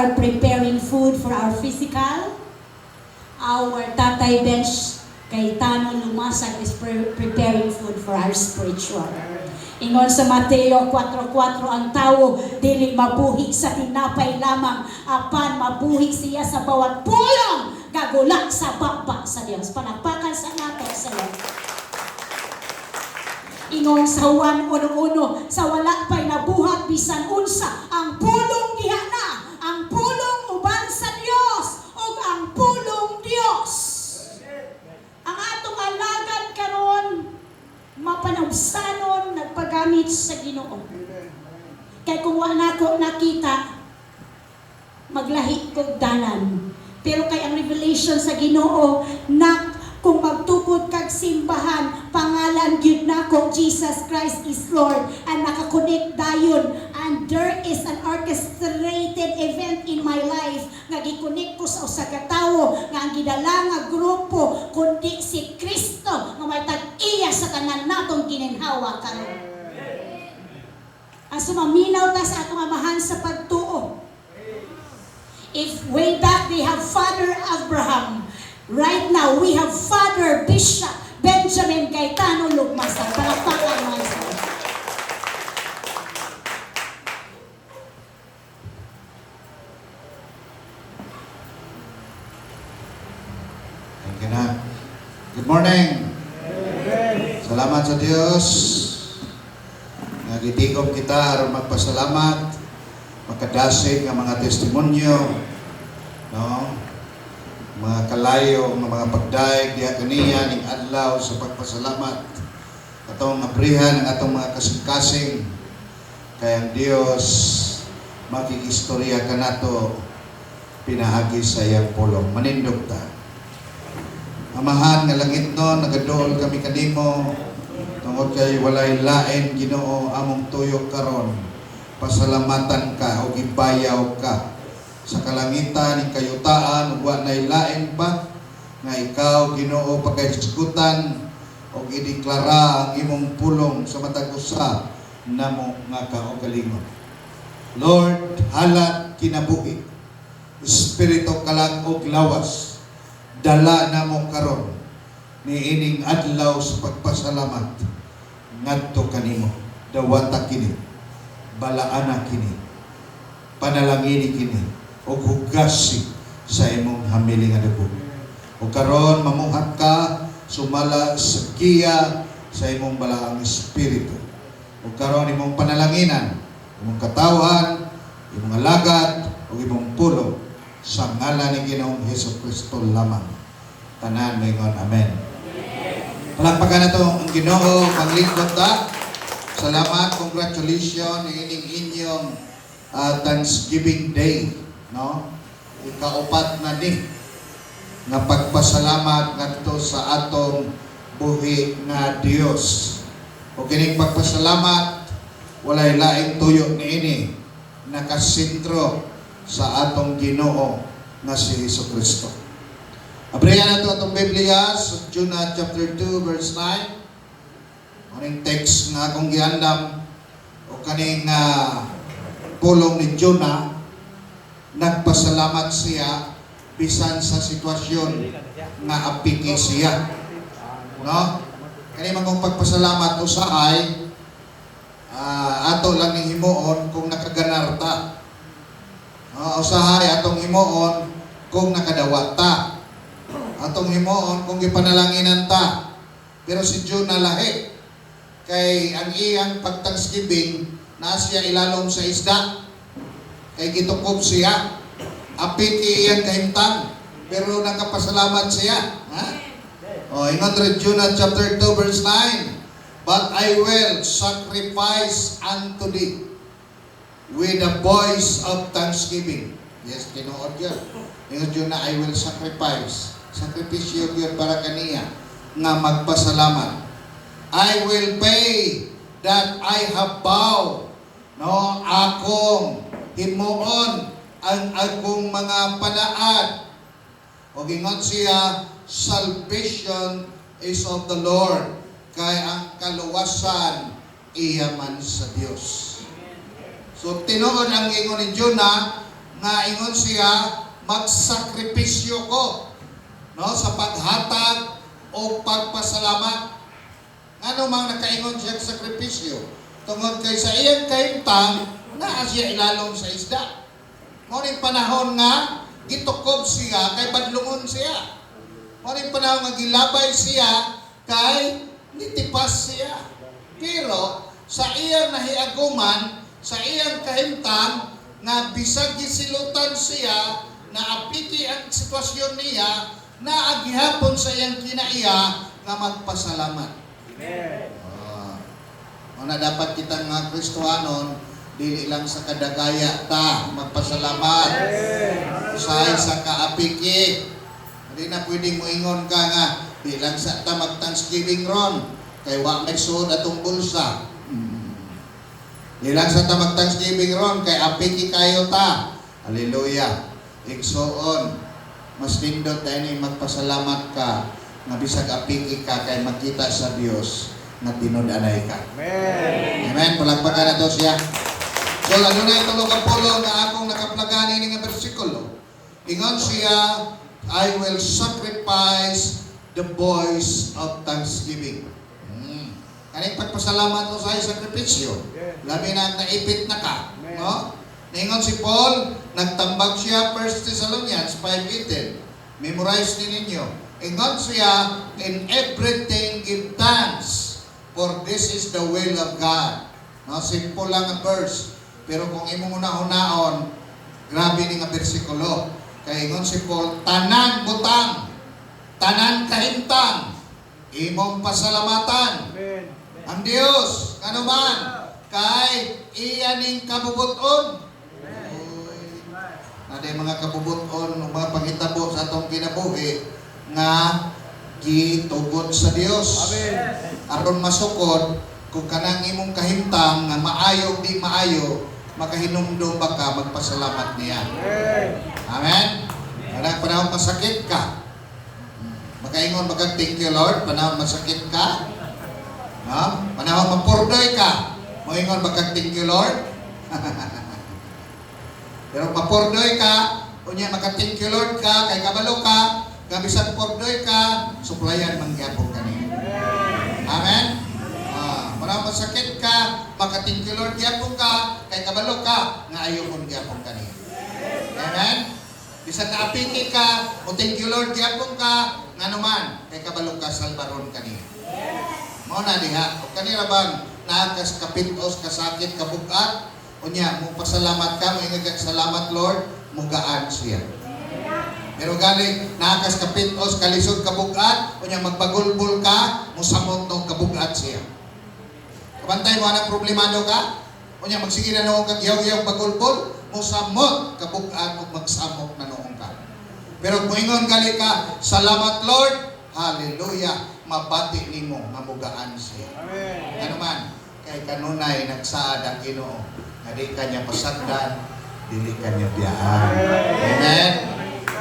are preparing food for our physical. Our Tatay Bench Cayetano Lumasag is preparing food for our spiritual. Ingon sa Mateo 4:4, ang tao dili mabuhi sa tinapay lamang, apan mabuhi siya sa bawat pulong gagulak sa baba sa Dios. Palakpakan sa nato sa Lord. Ingon sa Juan 1:1, sa wala pa'y nabuhat bisan unsa, ang pulong diha na, ang pulong uban sa Dios ug ang pulong Dios. Ang atong alagad karon mapanabsanon nagpagamit sa Ginoo. Kay kung wala ko nakita, maglahi kog dalan. Pero kay ang revelation sa Ginoo na kung magtukod kag simbahan, pangalan gyud nako Jesus Christ is Lord, and nakakonect dayon, and there is an orchestrated event in my life nga gi-connect ko sa usa ka tawo nga ang gidala nga grupo kundi si Kristo nga may tag-iya sa tanan natong gininhawa karon. Aso maminaw ta sa atong amahan sa pagtuo. If way back they have Father Abraham, right now we have Father Bishop Benjamin Cayetano Lumasag. Palakpakan mga isa. Thank you na. Good morning. Salamat sa Dios. Nagitigom kita aron magpasalamat, makadasig ang mga testimonyo, no? Mga kalayo, mga pagdaig, diha kaniya, ning adlaw sa pagpasalamat. Atong abrihan ang atong mga kasing-kasing. Kaya ang Dios makikistorya ka nato pinahagi sa iyang pulong. Manindog ta. Amahan nga langit no, nagadool kami kanimo. Tungod kay walay lain Ginoo among tuyok karon. Pasalamatan ka o gibayaw ka sa kalangitan ng kayutaan ug wa nay lain pa nga ikaw Ginoo pagkahisgutan o ideklara ang imong pulong sa matag usa namo nga kaugalingon. Lord, halat kinabuhi, espiritu kalag og lawas, dala namo karon niining adlaw sa pagpasalamat ngadto kanimo. Dawata kini, balaana kini, panalangini kini, o hugasi sa imong hamiling nga dugo. O karon mamuhat ka sumala sa giya sa imong balaang espiritu. O karon imong panalanginan, imong katawan, imong alagad, o imong pulong sa ngalan ni Ginoong Hesukristo lamang. Tanan moingon amen. Palakpakan nato ang Ginoo, panglingkod ta. Salamat, congratulations ining inyong Thanksgiving Day, no? Ikaupat na ni nga pagpasalamat ngadto sa atong buhi nga Dios. O kining pagpasalamat walay laing tuyo niini nakasentro sa atong Ginoo nga si Hesukristo. Abrihan nato atong Biblia sa Jonah chapter 2 verse 9. Aning text nga akong giandam o kaning pulong ni Jonah, nagpasalamat siya bisan sa sitwasyon nga apiki siya. No? Kani man kong pagpasalamat usahay ato lang ning himuon kung nakaganarta. Usahay atong himuon kung nakadawat ta. Atong himuon kung gipanalanginan ta. Pero si Jonah lahi. Kay ang iyang pag-Thanksgiving na siya ilalom sa isda. Kay gitukob siya. Apiki iyang kahimtang. Pero nakapasalamat siya. Ha? Ingon Jonah chapter 2 verse 9. But I will sacrifice unto thee with a voice of thanksgiving. Yes, tinuod yan. Ingon Jonah, I will sacrifice. Sakripisyo yun para kaniya nga magpasalamat. I will pay that I have vowed. No, akong himuon ang akong mga panaad. O gingon siya, salvation is of the Lord. Kay ang kaluwasan iya man sa Dios. So tinuod ang ingon ni Jonah nga ingon siya magsakripisyo ko, no, sa paghatag o pagpasalamat. Ano mang nakaingon siya sa sakripisyo tungod kay sa iyang kahimtang naa siya ilalom sa isda. Ngunit panahon nga gitukob siya kay badlungon siya. Ngunit panahon nga gilabay siya kay nitipas siya. Pero sa iyang nahiaguman, sa iyang kahimtang nga bisag gisilutan siya na apiki ang sitwasyon niya na agihapon sa iyang kinaiya nga magpasalamat. Una dapat kita mga Kristohanon, dili lang sa kadagaya ta magpasalamat. Usahay sa kaapiki. Hindi na pwedeng moingon ka nga, di lang sa ta mag-Thanksgiving ron, kay wa may suod atong bulsa. Di lang sa ta mag-Thanksgiving ron, kay apiki kayo ta. Hallelujah. Igsoon, mas nindot tayo ni magpasalamat ka, nga bisag apiki ka kay makita sa Dios na tinud-anay ka. Amen. Amen. Palagpagan na to siya. So, ano na itong kapulo na akong nakaplagani ng bersikulo. Ingon siya, I will sacrifice the voice of thanksgiving. Kaning pagpasalamat mo sa sakripisyo. Labi na naipit na ka. No? Ningon si Paul, nagtambag siya 1 Thessalonians 5:18. Memorize din ninyo. Ingon siya, in everything give thanks, for this is the will of God. No, simple lang ang verse. Pero kung imong una-hunaon, grabe ni nga bersikulo. Kaya ingon si Paul, tanan butang, tanan kahimtang, imong pasalamatan. Amen. Ang Diyos, ano man, kay iyaning kabubuton. Naday mga kabubuton, mga pangitabo sa atong kinabuhi, nga gitugot sa Dios. Amen. Aron masukod, kung kanang imong kahimtang nga maayo di maayo, makahinumdum ba ka magpasalamat niya. Amen. Kanang panahon masakit ka, makaingon magag thank you Lord. Panahon masakit ka, no? Panahon mapurdoy ka, moingon magag thank you Lord. Pero mapurdoy ka, unya magag thank you Lord ka, kay kabalo ka, kabisan purdoy ka, suplayan mangyapon ka niya. Amen. Para masakit ka, maka-thank you Lord gyapon ka, kay kabalo ka, nga ayaw mong gyapon ka niya. Amen. Bisan naapiki ka, o thank you Lord gyapon ka, nga naman, kay kabalo ka, salbaron ka niya. Mo na diha, o kanira bang nakas kapitos, kasakit, kabugat, unya, mo pasalamat ka, mo ingagag salamat Lord, mugaan siya. Pero galing nakas kapitos, kalisod kabugat, unya magpagulbul ka, musamot nung kabugat siya. Kabantay mo anang problemado ka, unya magsige na noong kang yaw-yaw pagulbul, musamot kabugat o magsamok na noong ka. Pero kung ingon gali ka, salamat Lord, hallelujah, mabati nimo nga mugaan siya. Amen. Ano man, kay kanunay nagsaad ang Ginoo, nga di kanya pasagdan, dili kanya biyaan. Amen.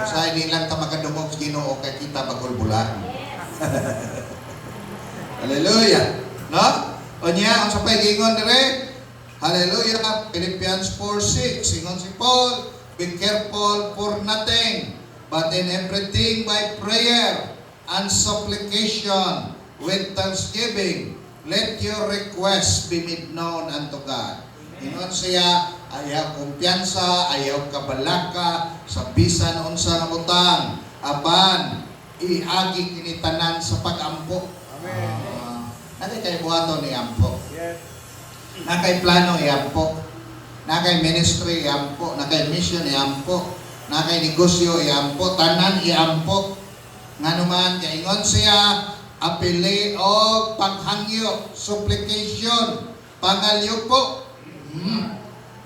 Sa hindi lang ta makadungog sa Ginoo kay kita bagulbulan. Hallelujah. No? Unya, ang sapay gingon dire, hallelujah, Philippians 4:6. Ingon si Paul, be careful for nothing, but in everything by prayer and supplication with thanksgiving, let your requests be made known unto God. Ingon siya, ayaw kumpiyansa, ayaw kabalaka, sa bisan unsa nga butang, aban, iagi kinitanan sa pag-ampo. Amen. Nakay kay buhaton ni ampo. Yes. Nakay plano i-ampo. Nakay ministry i-ampo. Nakay mission i-ampo. Nakay negosyo i-ampo. Tanan i-ampo. Nga naman, kaingon siya, apili o paghangyo, supplication, pangalyo po.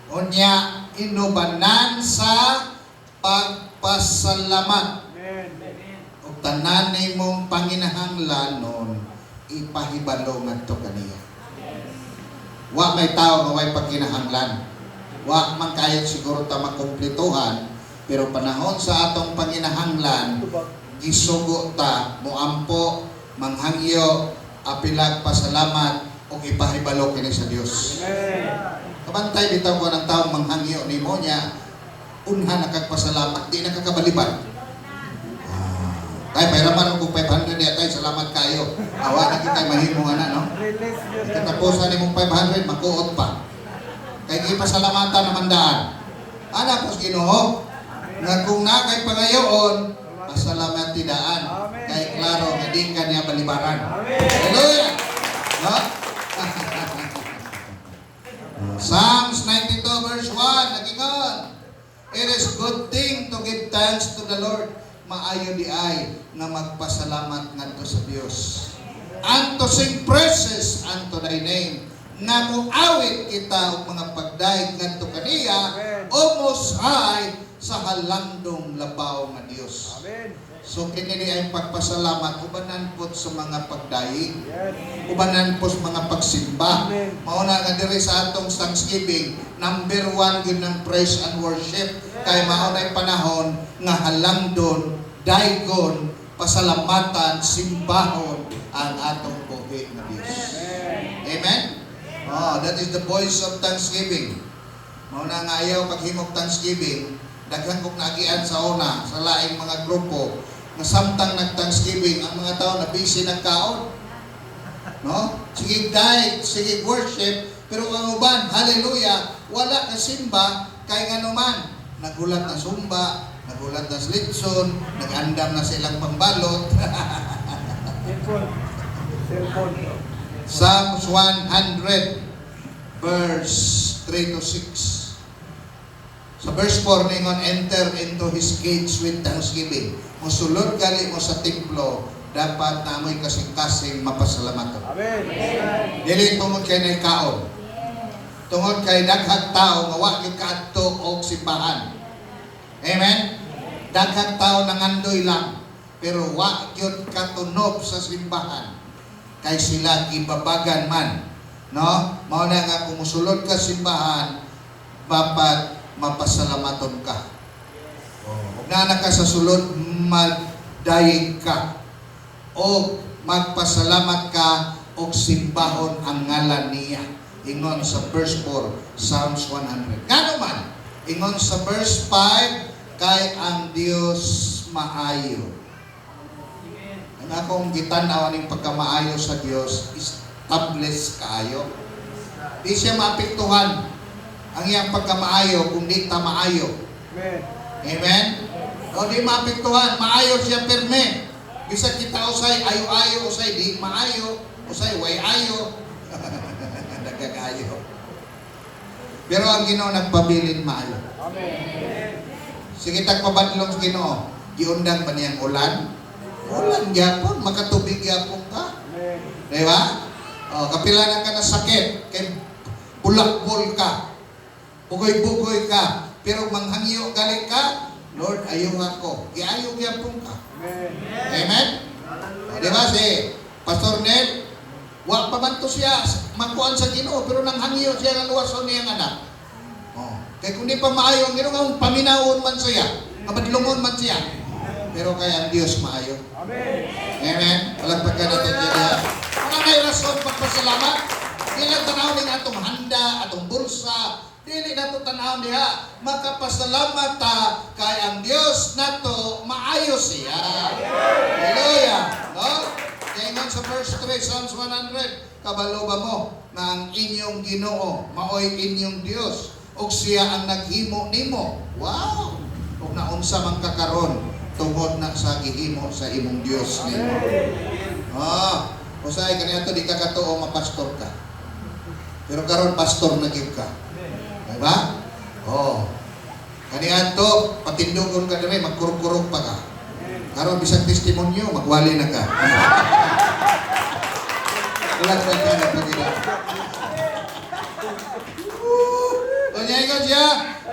Unya, inubanan sa pagpasalamat. Amen. O tanan mong panginahanglanon, ipahibalo ngadto kaniya. Wa may tao nga way pagkinahanglan. Wa man kayo siguro ta makumplituhan, pero panahon sa atong panginahanglan, gisugo ta, muampo, manghangyo, apilag pasalamat, o ipahibalo kini sa Dios. Amen. Kabantay bitaw ko ng taong manghangyo nimo niya, unha nakagpasalamat, di nakakabaliban. Tay, mayroon ko 500 niya, tay, salamat kayo. Awa na kita mahimo nga na, no? Release nyo na. Katapusan ni mong 500, makuot pa. Kaya ipasalamatan naman daan. Anak ko Ginoo, nga kung na kay pangayoon, pasalamat tidaan. Kay klaro nga di ka niya balibaran. Hallelujah! No? Psalms 92 verse 1, nagingon, it is good thing to give thanks to the Lord. Maayo di ay na magpasalamat ngadto sa Dios. And to sing praises unto thy name. Na kung awit kita og mga pagdaig ngadto kaniya, almost ay sa halandong labaw nga Dios. Amen. So kini ay pagpasalamat ubanan pod sa mga pagdaig, Yes. ubanan po sa mga pagsimba. Amen. Mauna nga diri sa atong Thanksgiving, number 1 gyud ng praise and worship. Kay maunay panahon nga halangdon, daigon, pasalamatan, simbahon ang atong buhi nga Dios. Amen. Oh, that is the voice of Thanksgiving. Mauna nga ayaw paghimog Thanksgiving, daghan kong nagian sa una sa laing mga grupo na samtang nag-Thanksgiving ang mga tao na busy nagkaon. No? Sige diet, sige worship, pero ang uban, hallelujah, wala ka simba, kay nga naman, nagulat na sumba, nagulat na slitson, nag-andam na silang pangbalot. Cellphone. Cellphone. Psalms 100, verse 3 to 6. Sa verse 4, ningon, enter into His gates with thanksgiving. Musulod gali mo sa templo, dapat namoy kasing-kasing mapasalamaton. Amen. Dili tungod kay naikaon. Tungod kay daghang tao nga wa gyud kaadto og simbahan. Amen. Daghang tao nangandoy lang pero wa gyud katunob sa simbahan. Kay sila gibabagan man. No? Mao na nga kung musulod ka simbahan, dapat mapasalamaton ka. Ug na ka sa sulod, magdayeg ka. O magpasalamat ka o simbahon ang ngalan niya. Ingon sa verse 4, Psalms 100. Ngano man, ingon sa verse 5, kay ang Dios maayo. Ang akong gitanaw ning pagkamaayo sa Dios, established kaayo. Di siya maapektuhan ang iyang pagkamaayo kung di ta maayo. Amen. Amen? O di maapektuhan, maayo siya perme. Bisa kita usay, ayo-ayo, usay di maayo, usay way ayo. Nagkakayo. Pero ang Ginoo nagpabilin maayo. Amen. Sige tagpabadlong sa Ginoo, giundang ba niyang ulan? Ulan gyapon, makatubig gyapon ka. Amen. Di ba? O, kapilanan ka na sakit, kay bulak-bul ka, bugoy-bugoy ka, pero manghangyo galing ka, Lord, ayaw ako. Iayaw gyapon ka. Amen. Amen? O, di ba si Pastor Nel, wa pa man to siya magkuan sa Ginoo pero nang hangyo siya nga luwason niyang anak. Oh, kay kun di pa maayo ang Ginoo nga paminawon man siya, kabadlungon man siya. Pero kay ang Dios maayo. Amen. Amen. Walang pagkadatot niya. Wala may rason pagpasalamat. Dili tanaw ning atong handa, atong bulsa, dili nato tanaw diha. Makapasalamat ta kay ang Dios nato maayo siya. Hallelujah. No? Kaya sa verse 3, Psalms 100, kabalo ba mo na ang inyong Ginoo maoy inyong Dios ug siya ang naghimo nimo. Wow! Ug naunsa man kakaron tungod na sa gihimo sa imong Dios nimo. Ah, usay kaniadto di ka katuo mapastor ka. Pero karon pastor na gyud ka. Diba? Oh. Kaniadto patindugon ka diri magkurkurog pa ka. Karon bisag testimonyo magwali na ka. Wala ka na pagila. Kanya ikaw siya,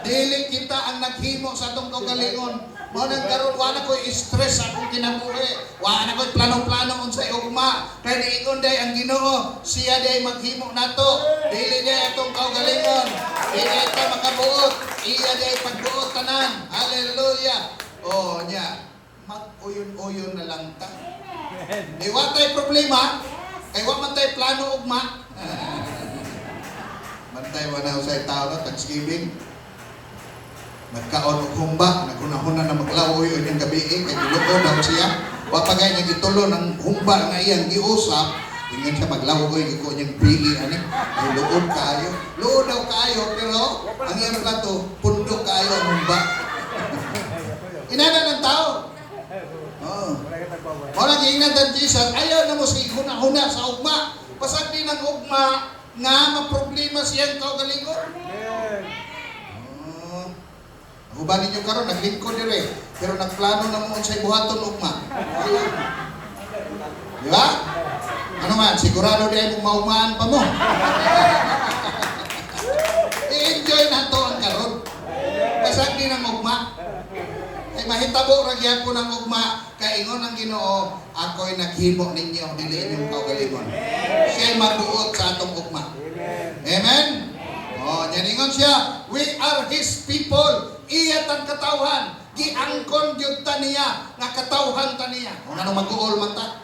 dili kita ang naghimo sa atong kaugalingon. Mao nang karon wala ko'y stress sa akong kinabuhi. Wala ko'y plano-plano unsay ugma. Kay niingon day ang Ginoo, siya day maghimo nato. Dili day atong kaugalingon. Dili ta makabuot. Iya day pagbuot tanan. Hallelujah. Oh, nya. Mag-uyon-uyon na lang ta. Di wa tay problema. Kay wa man tay plano ugma. Bantay mo na usay tao na Thanksgiving. nagkaon og humba, naghunahuna na maglawoy o niyang gabi kay giluto daw siya. Wa pa gay niya gitulo ng humba nga iyang giusap, ingin siya maglawoy giko niyang pili ani. Ay luod kaayo. Luod daw kaayo pero ang iyang plato pundok kaayo ang humba. Inana ng tao. Oh. Wala ka tagpawala. Wala giingnan Jesus, ayaw na mo sa huna sa ugma. Pasag di ng ugma nga maproblema siyang kaugalingon. Amen. Hubanin nyo karon naglingkod dire, pero nagplano na mo unsay buhaton ugma. Di ba? Ano man, sigurado di ay mong maumaan pa mo. I-enjoy na to ang karon. Pasag di ng ugma. Kay mahitabo ra gyud ko ng ugma, kay ingon ang Ginoo, ako'y naghimo ninyo dili inyong kaugalingon. Siya'y magbuot sa atong ugma. Amen. Oh, nyaningon siya, we are His people. Iya tan katawhan, giangkon gyud ta niya, nga katawhan ta niya. Kung ano mag-uol man ta.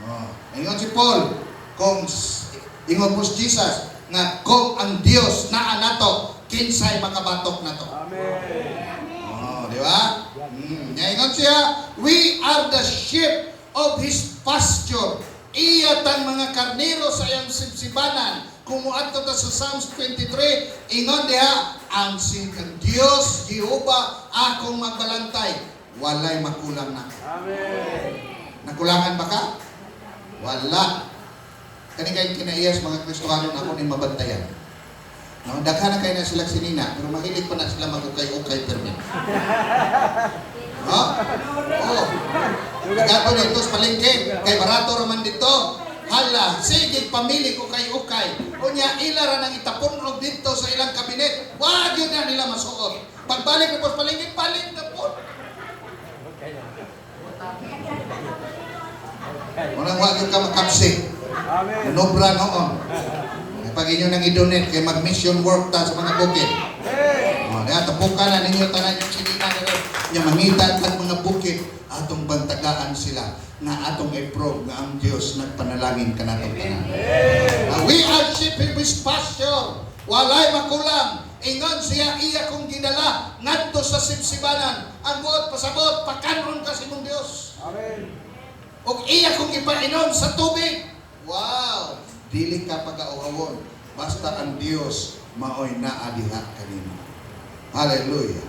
Oh, ingon si Paul, kung ingon po si Jesus, nga kung ang Dios naa nato, kinsay makabatok nato. Amen. Oh, di ba? Ingon siya, we are the sheep of His pasture. Iya tan mga karnero sa iyang sibsibanan. Kumuadto ta sa Psalms 23, ingon diha, ang Diyos, Jehova, akong magbalantay, walay makulang na. Amen. Nakulangan ba ka? Wala. Kani kay kinaiyas mga Kristohanon ako ni mabantayan. No, daghan na kay na sila sinina, pero mahilig pa na sila magukay-ukay permin. No? Oh. Gato dito sa palengke, kay barato raman dito. Hala, sige pamili ko kay ukay. Unya ila ra nang itapon og dito sa ilang kabinet. Wa gyud na nila masuot. Pagbalik ko sa palengke, palit na po. Unang wa gyud ka makapsik. Amen. Nobra noon. Pag inyo nang i-donate kay mag-mission work ta sa mga bukid. Amen. Oh, diha tapukan na ninyo tanan yung sinina nila. Nya mangitan kag mga bukid atong bantagaan sila nga atong i-prove nga ang Dios nagpanalangin kanatong tanan. We are sheep in His pasture. Walay makulang. Ingon siya iya kong gidala ngadto sa sibsibanan. Ang buot pasabot pakanon ka sa imong Dios. Amen. Og iya kong ipainom sa tubig. Wow! Dili ka pag-auhawon. Basta ang Dios maoy naa diha kanimo. Hallelujah.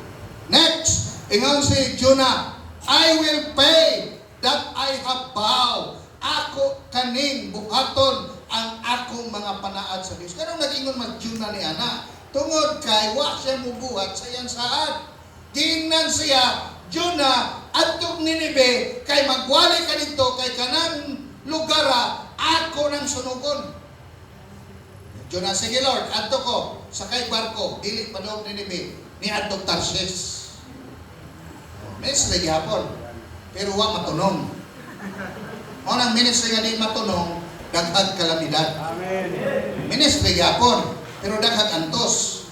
Next, ingon si Jonah, I will pay that I have vowed. Ako kaning buhaton ang akong mga panaad sa Dios. Kanang nag-ingon man Jonah ni ana, tungod kay wa siya mubuhat sa iyang saad. Giingnan siya, Jonah, adtong Ninive, kay magwali ka dito, kay kanang lugara, ako nang sunugon. Jonah, sige Lord, adto ko, sakay barko, dili pa doon Ninive, ni adtong Tarshish. Ministry gihapon, pero wa matunong. O nang ministry nga di matunong, daghag kalamidad. Amen. Ministry gihapon, pero daghag antos.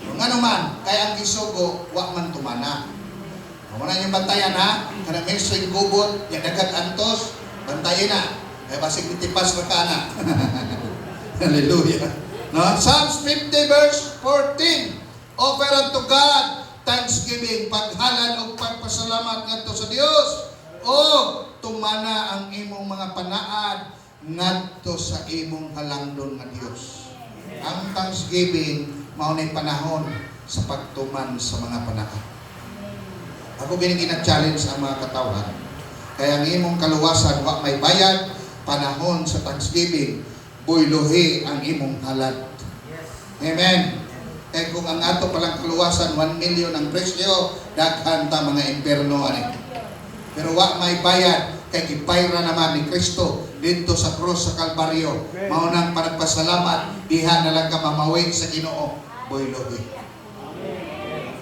Kung ano man, kaya ang gisugo, wa man tumana. Kung na yung bantayan ha, kanang ministry gubot, yung daghag antos, bantayin na. Kaya basig mitipas na ka na. Hallelujah. No? Psalms 50 verse 14. Offer unto God thanksgiving, paghalad o pagpasalamat ngadto sa Dios. O tumana ang imong mga panaad ngadto sa imong halangdon nga Dios. Ang thanksgiving mao nay panahon sa pagtuman sa mga panaad. Ako gina-challenge ang mga katawhan. Kaya ang imong kaluwasan wa may bayad, panahon sa thanksgiving, buylohi ang imong halad. Amen. Kaya kung ang ato palang kaluwasan, 1 million ang presyo, daghan ta mga imperno ani. Pero wa may bayad, kay gipayra naman ni Kristo dito sa krus sa Kalbaryo. Mao nang panagpasalamat, diha na lang ka mamawi sa Ginoo, buylohi.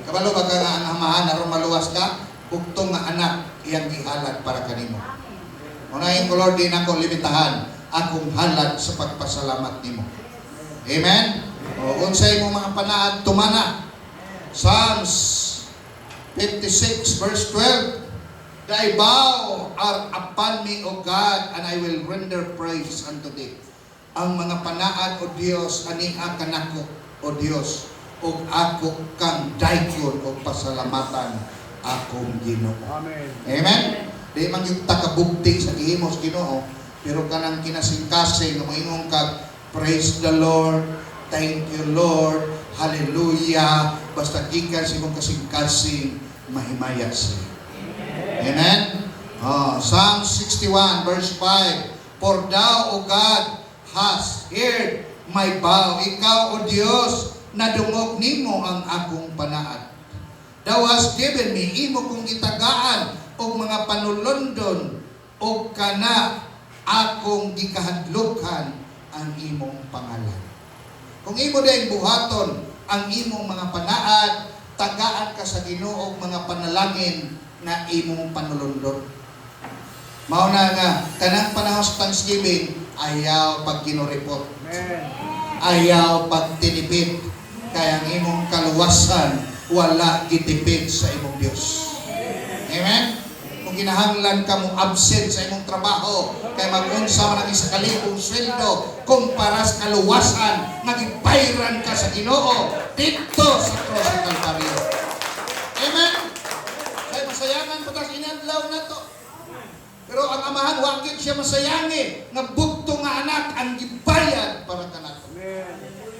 Kabalo ba ka nga ang amahan aron maluwas ka? Bugtong nga anak iyang gihalad para kanimo. Unahin ko Lord, di na ko limitahan akong halad sa pagpasalamat nimo. Amen? O unsay mo mga panaad tumana. Psalms 56 verse 12. Thy vow are upon me, O God, and I will render praise unto thee. Ang mga panaad, O Dios, aniha kanako, O Dios, ug ako kang daykon ug pasalamatan akong Ginoo. Amen. Amen. Di man yung takabugti sa gihimo sa Ginoo, pero kanang kinasing-kasing nga moingon kag praise the Lord, thank you Lord, hallelujah, basta gikan sa imong kasing-kasing mahimaya siya. Amen. Psalm 61 verse 5. For thou, O God, hast heard my vow. Ikaw, O Dios, nadungog nimo ang akong panaad. Thou hast given me, imo kong itagaan og mga panulondon og kana akong gikahadlukan ang imong pangalan. Kung imo din buhaton ang imong mga panaad, tagaan ka sa Ginoo og mga panalangin na imong panulondon. Mao na nga kanang panahon sa Thanksgiving, ayaw pag ginuripot, Amen. ayaw pag tinipid, kaya ang imong kaluwasan wala gitipid sa imong Dios. Amen. Kung kinahanglan ka mo absent sa imong trabaho, kay mag-unsa man ang isa ka libong sweldo kumpara sa kaluwasan nga gibayran ka sa Ginoo dito sa cross ng Kalbaryo. Amen. Kay masayangan pa tas inadlaw na to. Pero ang amahan, wakit siya masayangi nga bugto nga anak ang gibayad para kanato. Amen.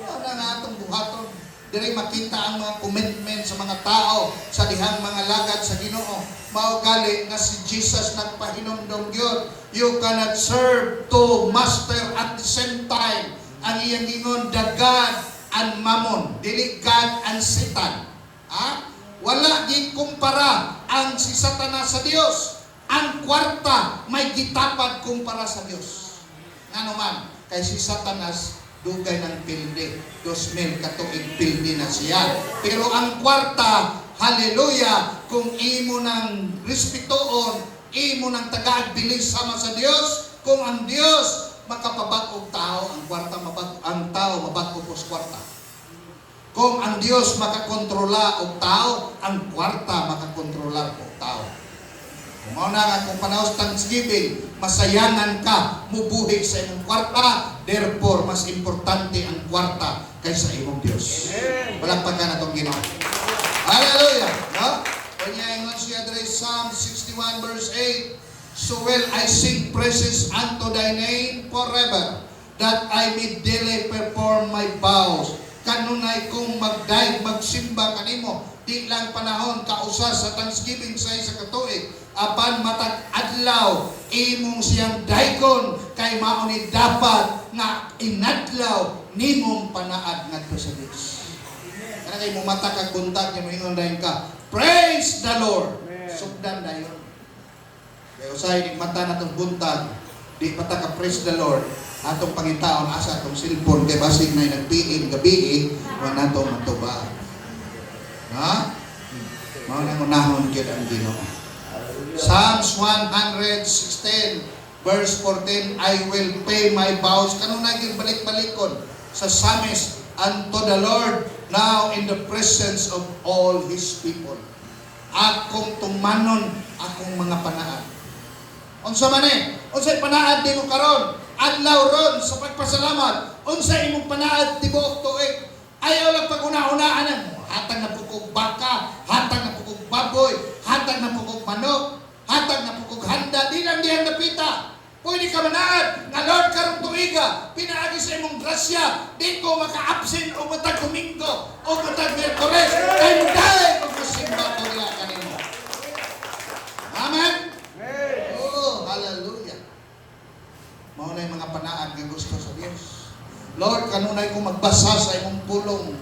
Ano nga atong buhaton? Diri makita ang mga commitment sa mga tao sa dihang mga lagad sa Ginoo. Mao gali nga si Jesus nagpahinumdom gyud. You cannot serve two master at the same time. Ang iyang gingon, the God and Mammon, dili God and Satan. Ha? Wala gi kumpara ang si Satanas sa Dios. Ang kwarta may gitapad kumpara sa Dios. Ngano man, kay si Satanas dugay ng pildi. 2,000 katuig pildi na siya. Pero ang kwarta, hallelujah, kung imo ng respetuon, imo ng tagaag bilis sama sa Dios, kung ang Dios makapabag-og tao, ang kwarta ang tao mabag-og sa kwarta. Kung ang Dios makakontrola og tao, ang kwarta makakontrolar og tao. Kung na nga, kung panahon sa Thanksgiving, masayangan ka, mubuhi sa imong kwarta, therefore, mas importante ang kwarta kaysa imong Diyos. Amen. Palakpakan na itong Ginoo. Hallelujah! No? Kanya ingon siya dre Psalm 61 verse 8, so will I sing praises unto thy name forever, that I may daily perform my vows. Kanunay kong magdaig, magsimba kanimo, di lang panahon kausa sa Thanksgiving sa isa katuig, apan matag adlaw imong siyang daykon kay mao ni dapat nga inadlaw nimong panaad ngadto sa Dios. Kana kay mo mata kag buntag nga moingon dayon ka, praise the Lord. Amen. Sugdan dayon. Kay usay ning mata natong buntag, di pata ka praise the Lord. Atong pangitaon asa atong cellphone kay basig na nag-PM gabi wa nato matuba. Ha? Mao nang unahon gyud ang Ginoo. Psalms 116 verse 14, I will pay my vows. Kanunay gyud balik-balikon sa Psalmist unto the Lord now in the presence of all His people. Akong tumanon akong mga panaad. Unsa man unsay panaad nimo karon? Adlaw ron sa pagpasalamat. Unsay imong panaad tibuok tuig? Ayaw lang pag-una-unaan mo. Hatag na pukog baka, hatag na pukog baboy, hatag na pukog manok, hatag na pukog handa, di lang diyan napita. Pwede ka manaad, nga Lord karong tuiga, pinaagi sa imong grasya, di ko maka-absent o matag Domingo o matag Merkores, kay dahil kung masimba ko nila kanino. Amen? Amen. Oh, hallelujah. Mao na yung mga panaad nga gusto sa Dios. Lord, kanunay ko magbasa sa imong pulong,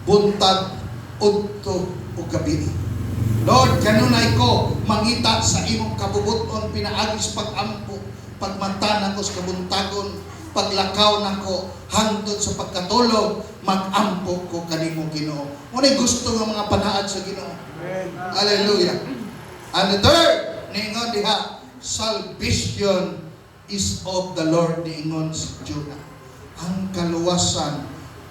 buntag, udto, o gabi. Lord, kanunay ko mangita sa imong kabubuton, pinaagis pag-ampo, pagmantanan ko sa kabuntagon, paglakaw nako hangtod sa pagkatulog, mag-ampo ko kanimo Ginoo. Munay gusto ng mga panaad sa Ginoo. Amen. Hallelujah. And the third, ningon diha, salvation is of the Lord, ningon si Judah. Ang kaluwasan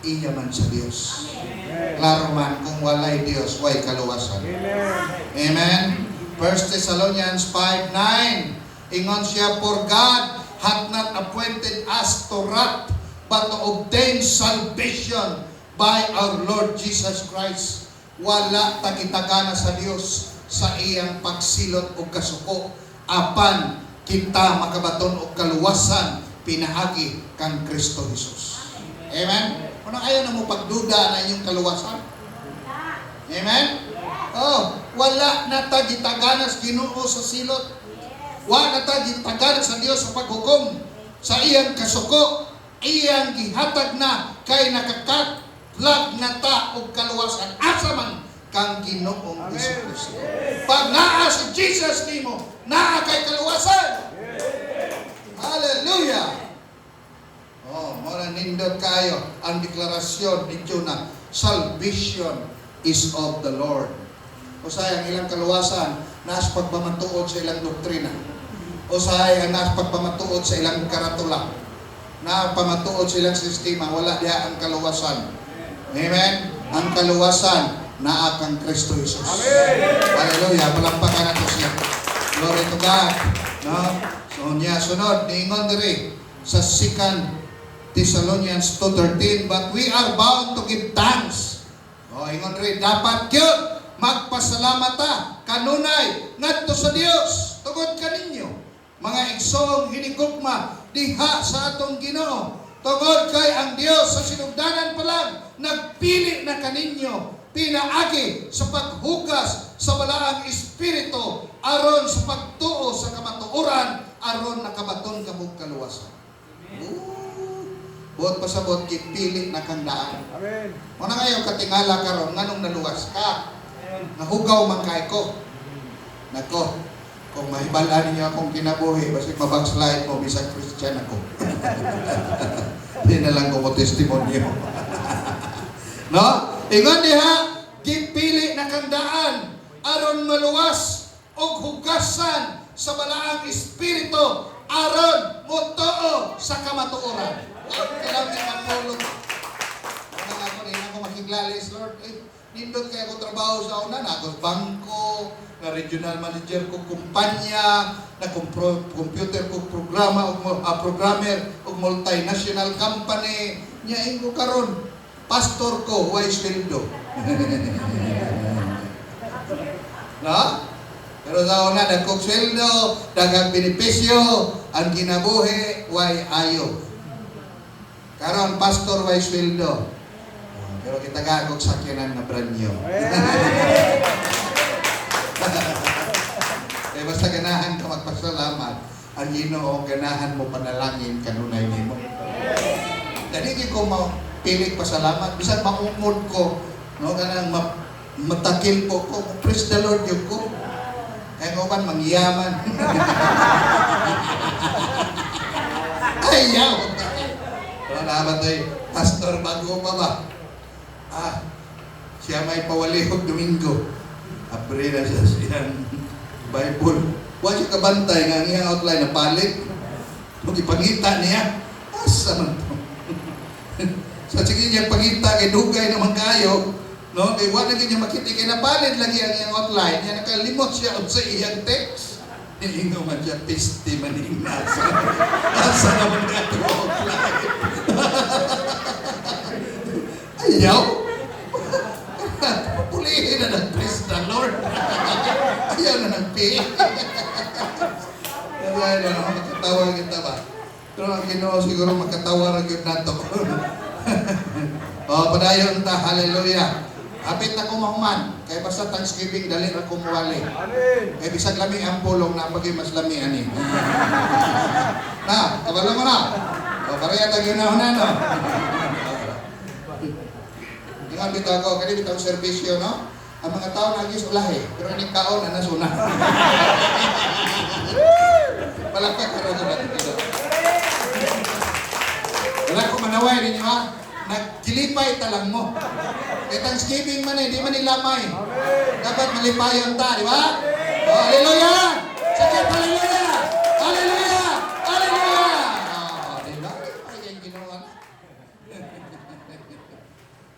iya man sa Dios. Amen. Klaro man, kung walay Dios, way kaluwasan. Amen. Amen. 1 Thessalonians 5:9. Ingon siya, for God hath not appointed us to wrath, but to obtain salvation by our Lord Jesus Christ. Wala ta kitagana sa Dios sa iyang pagsilot o kasuko apan kita makabaton og kaluwasan pinaagi kang Kristo Jesus. Amen. Kung ayaw na mo pagduda na inyong kaluwasan. Amen. Oh, wala na ta gitagana sa Ginoo sa silot. Wala na ta gitagana sa Dios sa paghukom sa iyang kasuko. Iyang gihatag na kay nakakatlag na ta og kaluwasan asa man kang Ginoong Jesucristo. Pag naa si Jesus nimo, naa kay kaluwasan. Hallelujah. Oh, mora nindot kayo ang deklarasyon ni Jonah, salvation is of the Lord. O sayang ilang kaluwasan nas pagpamatuod sa ilang doktrina. O sayang nas pagpamatuod sa ilang karatula. Na pamatuod sa ilang sistema, wala diha ang kaluwasan. Amen. Ang kaluwasan naa kang Kristo Jesus. Amen. Hallelujah. Palampakan nato siya. Glory to God. No? So niya sunod niingon diri sa 2 Thessalonians 2:13, but we are bound to give thanks. O ingon diri dapat gyud magpasalamat ta kanunay ngadto sa Dios tungod kaninyo mga igsoong hinigugma diha sa atong Ginoo. Tungod kay ang Dios sa sinugdanan pa lang nagpili na kaninyo pinaagi sa paghugas sa balaang espiritu aron sa pagtuo sa kamatuoran aron nakabaton kamong kaluwasan. Buot pasabot gipili na kang daan. Amen. Muna ngayon katingala karon nganong naluwas ka? Nahugaw man kay ko. Nako, kung mahibalaan niyo akong kinabuhi, basig mabagslide mo bisag Christian ako. Di na lang ko testimonyo. No? Ingon diha, gipili na kang daan aron maluwas og hugasan sa balaang espiritu aron motuo sa kamatuoran. Kailangan din magpulong. Ano nga ako, hindi ako makiglalis, Lord. Nindot kaya ko trabaho sa una, na ako bangko, na regional manager ko kumpanya, na computer ko programa, programmer, o multinational company. Nyain ko karon, pastor ko, wise sweldo. No? Pero sa una, nagkog sweldo, dagang benepisyo, ang ginabuhi, way ayo. Karon pastor way sweldo. Pero kita gagog sakyanan na brand new. Kaya basta ganahan ka magpasalamat, ang Ginoo ganahan mo panalangin kanunay nimo. Dali ko mapilig pasalamat, bisan maungod ko, no kanang matakil po ko, praise the Lord yung ko. Kaya ko man mangyaman. Ayaw. Pero naman tayo, pastor, bago pa ba? Siya may pawalihog Domingo. Abre na siya siyang Bible. Huwag siya kabantay nga ang iyang outline na palit. Kung ipangita niya, asa man po. Sa sige niya pangita, kay dugay naman kayo, no? Kaya huwag na niya makita, kaya napalit lagi ang iyang outline. Niya nakalimot siya sa iyang text. Hihingo man siya, piste maning nasa. Nasa naman ka ito outline. Ayaw. Pulihin na praise the Lord. Ayaw na nagpili. Kaya na makatawa kita ba? Pero ang Ginoo siguro makatawa rin yun nato. Padayon ta, hallelujah. Hapit na kumahuman. Kaya basta Thanksgiving, dali na kumuwali. Amen. Kaya bisag lami ang pulong na pag mas lami ani. Na, kabalo mo na. Pareha tagyo na hunan, no? Ingat bitaw ko, kaya bitaw servisyo, no? Ang mga tao nagis ulahi, pero ini kaon na nasuna. Palakpak ka rin natin dito. Wala ko manaway ninyo, ha? Nagkilipay talang mo. Kaya Thanksgiving man di man nilamay. Dapat malipayon ta, di ba? Oh, hallelujah! Sakit, hallelujah! Hallelujah! Hallelujah! Oh, di ba? Ay, yung ginawa na.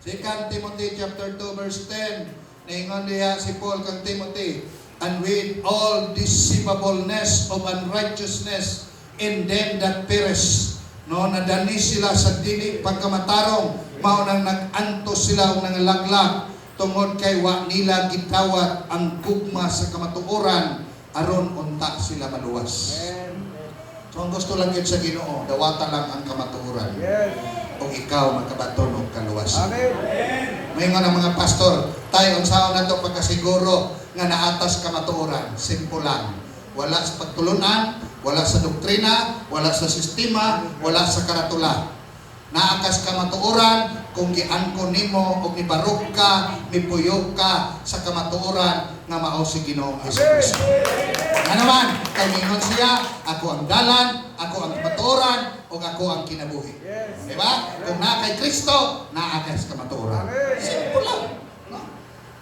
2 Timothy chapter 2 verse 10. Naingon niya si Paul kang Timothy, and with all deceivableness of unrighteousness in them that perish, no, nadani sila sa dili pagkamatarong Mao nang nag-antos sila og nangalaglag tungod kay wa nila gitawat ang gugma sa kamatuoran aron unta sila maluwas. So ang gusto lang yun sa Ginoo, dawata lang ang kamatuoran. Yes. O ikaw magkabaton og kaluwasan. Amen. May nga ng mga pastor, tayo unsaon nato pagkasiguro nga naatas kamatuoran. Simple lang. Wala sa pagtulunan, wala sa doktrina, wala sa sistema, wala sa karatula. Naakas kamatuoran kung giangkon nimo og nibarog ka, mipuyok ka sa kamatuoran nga mao si Ginoong Hesukristo. Nga naman, kay mingon siya, ako ang dalan, ako ang kamatuoran, ug ako ang kinabuhi. Yes. Diba? Kung na kay Kristo, naakas kamatuoran. Simple lang. No?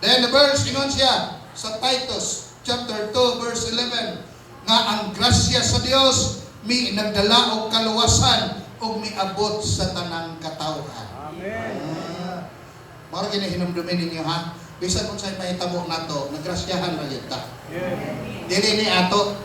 Then the verse, ingon siya sa Titus chapter 2 verse 11 nga ang grasya sa Dios mi nagdala og kaluwasan ug miabot sa tanang katawhan. Amen. Mao gini hinumdumin ninyo ha. Bisan kung sa'y mahitabo nato, nagrasyahan ra gyud ta. Yes. Dili ni ato.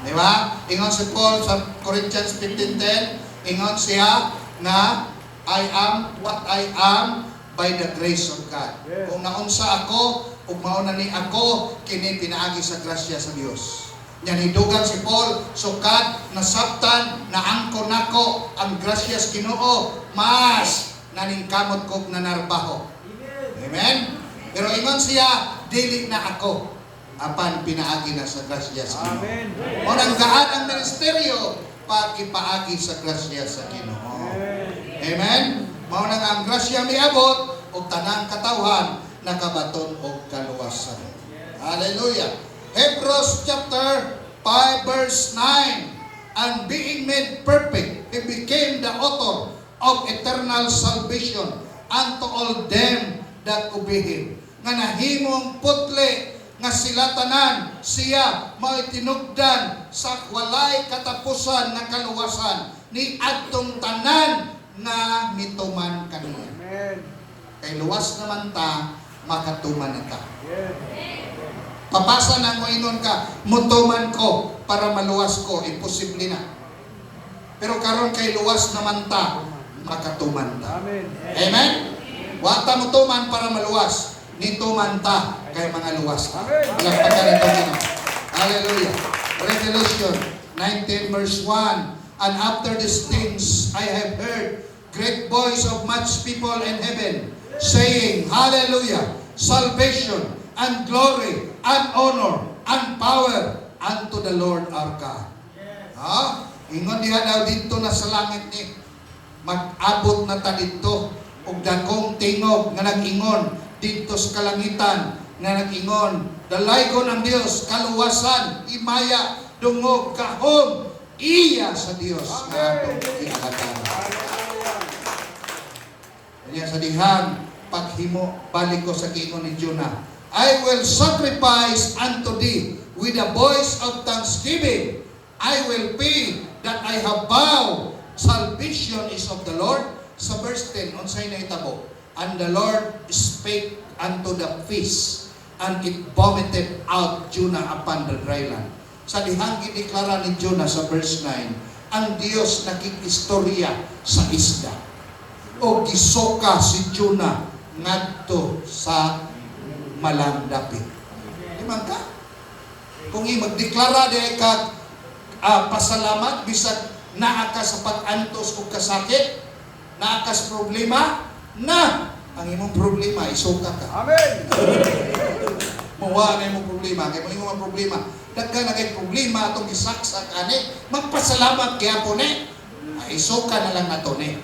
Di ba? Ingon si Paul sa Corinthians 15:10, ingon siya na I am what I am by the grace of God. Yes. Kung naunsa ako, ug mao na ni ako, kini pinaagi sa grasya sa Dios. Yan hidugan si Paul, sukat, nasabtan, naangko nako ang grasya sa Ginoo, mas naningkamot kog nanarbaho. Amen? Pero ingon siya, dili na ako, apan pinaagi na sa grasya sa Ginoo. Amen. O nang gaan ang ministeryo, pag ipaagi sa grasya sa Ginoo. Amen? Mao nang ang grasya miabot, o tanang katawhan, nakabaton og kaluwasan. Hallelujah. Hebrews chapter 5 verse 9, and being made perfect, he became the author of eternal salvation unto all them that obey him. Nga nahimong putli nga sila tanan siya mao tinugdan sa walay katapusan nga kaluwasan ni adtong tanan nga mituman kaniya. Amen. Kay luwas naman ta, makatuman na ta. Yes. Papasa na mo ingon ka, mutuman ko para maluwas ko, imposible na. Pero karon kay luwas naman ta, makatuman ta. Amen. Amen? Wata mutuman para maluwas, nituman ta kay mga luwas ka. Amen. Palakpakan ito Ginoo. Hallelujah. Revelation 19 verse 1, and after these things I have heard great voice of much people in heaven, saying, Hallelujah, salvation and glory and honor and power unto the Lord our God. Ha? Ingon diha daw dito na sa langit ni mag-abot na ta dito og dagkong tingog nga nag-ingon dito sa kalangitan nga nag-ingon dalaygon ang Dios kaluwasan imaya dungog kahom iya sa Dios nga atong ginhatag. Kanya sa dihan paghimo balik ko sa giingon ni Jonah, I will sacrifice unto thee with a voice of thanksgiving. I will pay that I have vowed. Salvation is of the Lord. Sa verse 10, unsay nahitabo? And the Lord spake unto the fish, and it vomited out Jonah upon the dry land. Sa dihang gideklara ni Jonah sa verse 9, ang Dios nakikistorya sa isda. O gisoka si Jonah ngadto sa malandapit. Di man ka? Kung magdeklara di ka pasalamat, bisag naa ka sa pag-antos o kasakit, naa ka sa problema, na ang imong problema, isuka ka. Amen. Mawa na imong problema, kaya mo imong problema. Dagka na kay problema itong isaksak ani, magpasalamat kaya po ni, isuka na lang na ito ni.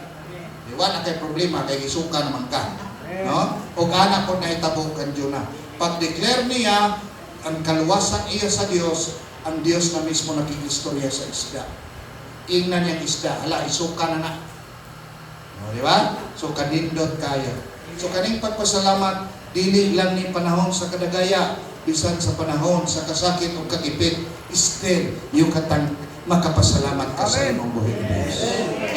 Diwa na kay problema, kay isuka naman ka. No? O anak ko na itabukan Jonah. Pag-declare niya ang kaluwasan iya sa Dios, ang Dios na mismo nakikistorya sa isda. Ingnan niyang isda, hala, isuka na na. No, di ba? So, kanindot kaya. So, kaning pagpasalamat, dili lang ni panahon sa kadagaya, bisan sa panahon sa kasakit o kagipit, still, yung katang makapasalamat ka sa imong buhay ni Dios.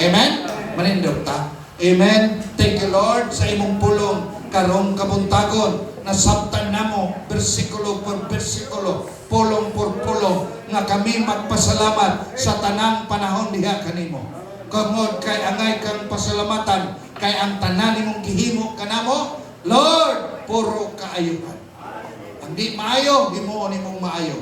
Amen? Manindot ta? Amen. Thank you Lord sa imong pulong karong kabuntagon nasabtan namo bersikulo por bersikulo, pulong por pulong nga kami magpasalamat sa tanang panahon diha kanimo. Kungod kay angay kang pasalamatan Kay ang tanan nimong gihimo kanamo, Lord, puro kaayuhan. Ang di maayo, himuon nimong maayo.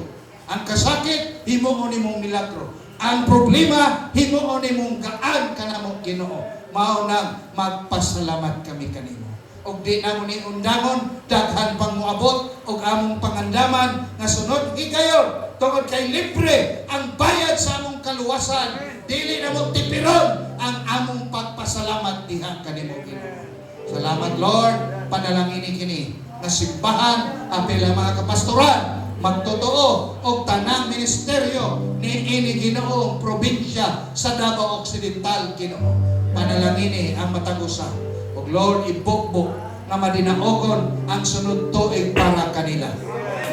Ang kasakit, himuon nimong milagro. Ang problema, himuon nimong gaan kanamo Ginoo. Mao nang magpasalamat kami kanimo. Og di namo ni undangon daghan pang moabot og among pangandaman nga sunod higayon tungod kay libre ang bayad sa among kaluwasan. Dili na mo tipiron ang among pagpasalamat diha kanimo Ginoo. Salamat Lord, panalangin kini nga simbahan apil ang mga kapastoran magtotoo og tanang ministeryo ni ini Ginoo probinsya sa Davao Occidental Ginoo. Panalangin ang matagusa. Og Lord, ibukbok na madinaogon ang sunod tuig para kanila.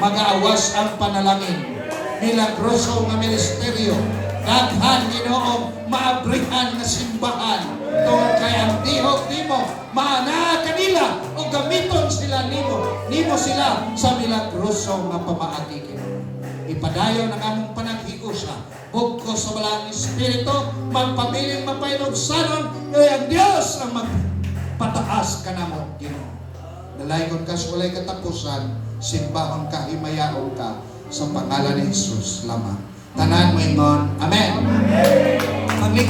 Mag-aawas ang panalangin. Milagroso nga ministeryo. Daghan Ginoo maabrihan nga simbahan. Tungod kay ang tihog nimo maana kanila o gamiton sila nimo sila sa milagroso nga pamaagi Ginoo. Ipadayon ang among panaghiusa. Bugko sa balang espiritu, magpabiling mapaynog-sanon, kaya ang Diyos ang magpataas ka namo, Ginoo. Dalaygon ka sa walay katapusan, simbahon ka, himayaon ka, sa pangalan ni Jesus lamang. Tanan mo ingon. Amen. Amen.